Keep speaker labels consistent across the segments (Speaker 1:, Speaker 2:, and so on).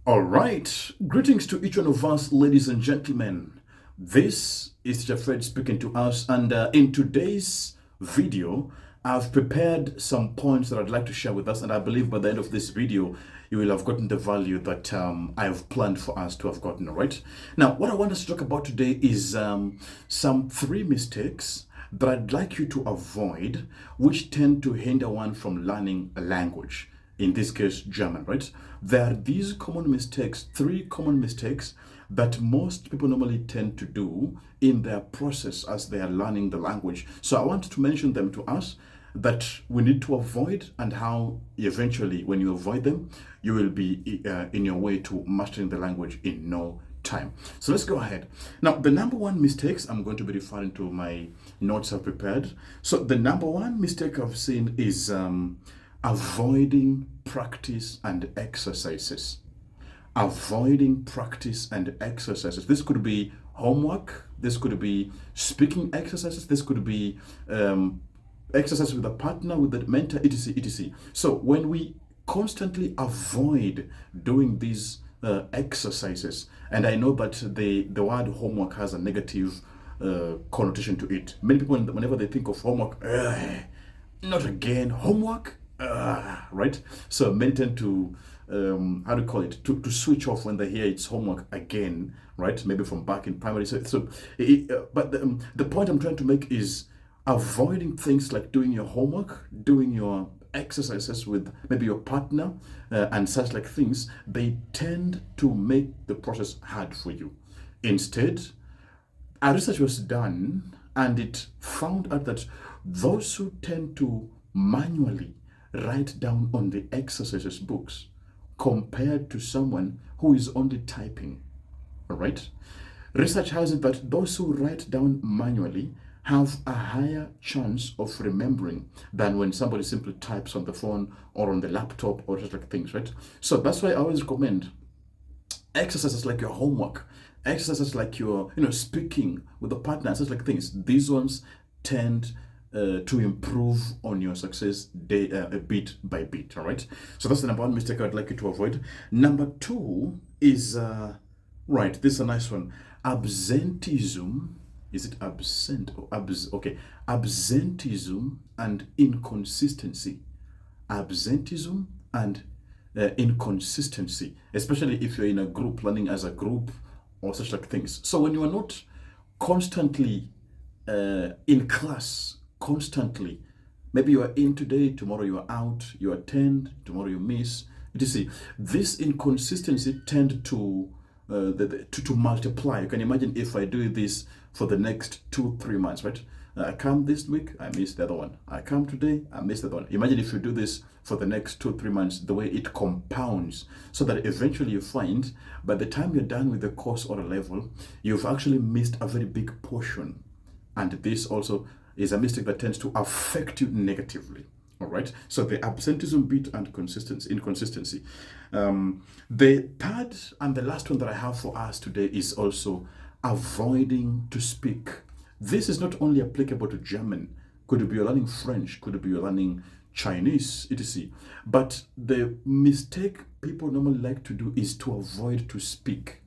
Speaker 1: All right. Greetings to each one of us, ladies and gentlemen. This is Teacher Fred speaking to us, and in today's video, I've prepared some points that I'd like to share with us, and I believe by the end of this video, you will have gotten the value that I've planned for us to have gotten. All right. Now, what I want us to talk about today is some three mistakes that I'd like you to avoid, which tend to hinder one from learning a language, in this case German, right? There are these common mistakes, three common mistakes that most people normally tend to do in their process as they are learning the language. So I want to mention them to us that we need to avoid, and how eventually when you avoid them, you will be in your way to mastering the language in no time. So let's go ahead. Now, the number one mistakes, I'm going to be referring to my notes I've prepared. So the number one mistake I've seen is avoiding practice and exercises. Avoiding practice and exercises. This could be homework, this could be speaking exercises, this could be exercise with a partner, with a mentor, etc. etc. So when we constantly avoid doing these exercises, and I know that the word homework has a negative connotation to it. Many people, whenever they think of homework, not again, homework, right? So many tend to how do you call it, to switch off when they hear it's homework again, right? Maybe from back in primary. But the point I'm trying to make is avoiding things like doing your homework, doing your exercises with maybe your partner, and such like things. They tend to make the process hard for you. Instead, a research was done and it found out that those who tend to manually write down on the exercises books compared to someone who is only typing, all right? Research has it that those who write down manually have a higher chance of remembering than when somebody simply types on the phone or on the laptop or such like things, right? So that's why I always recommend exercises like your homework, exercises like your, speaking with a partner, and such like things. These ones tend to improve on your success bit by bit. All right. So that's the number one mistake I'd like you to avoid. Number two is right. This is a nice one. Absenteeism. Is it absent or okay? Absenteeism and inconsistency. Absenteeism and inconsistency, especially if you're in a group, learning as a group or such like things. So when you are not constantly in class, constantly, maybe you are in today, tomorrow you are out, you attend, tomorrow you miss. You see, this inconsistency tend to multiply. You can imagine if I do this for the next 2-3 months, right? I come this week, I miss the other one. I come today, I miss the other one. Imagine if you do this for the next 2-3 months, the way it compounds, so that eventually you find by the time you're done with the course or a level, you've actually missed a very big portion. And this also is a mistake that tends to affect you negatively. All right. So the absenteeism bit and inconsistency. The third and the last one that I have for us today is also avoiding to speak. This is not only applicable to German. Could be you're learning French, could be you're learning Chinese, etc. But the mistake people normally like to do is to avoid to speak,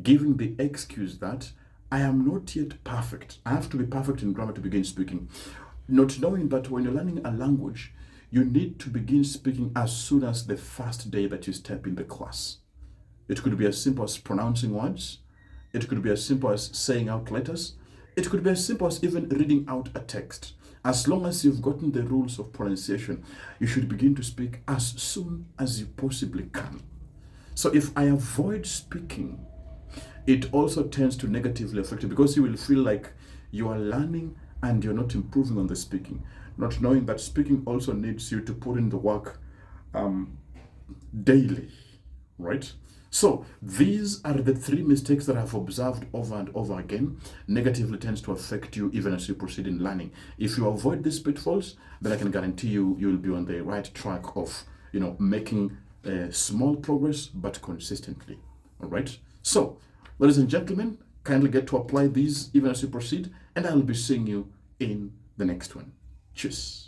Speaker 1: giving the excuse that I am not yet perfect. I have to be perfect in grammar to begin speaking. Not knowing that when you're learning a language, you need to begin speaking as soon as the first day that you step in the class. It could be as simple as pronouncing words. It could be as simple as saying out letters. It could be as simple as even reading out a text. As long as you've gotten the rules of pronunciation, you should begin to speak as soon as you possibly can. So if I avoid speaking, it also tends to negatively affect you, because you will feel like you are learning and you're not improving on the speaking, not knowing that speaking also needs you to put in the work daily, right? So these are the three mistakes that I've observed over and over again. Negatively tends to affect you even as you proceed in learning. If you avoid these pitfalls, then I can guarantee you'll be on the right track of making small progress but consistently. All right. So, ladies and gentlemen, kindly get to apply these even as you proceed, and I'll be seeing you in the next one. Cheers.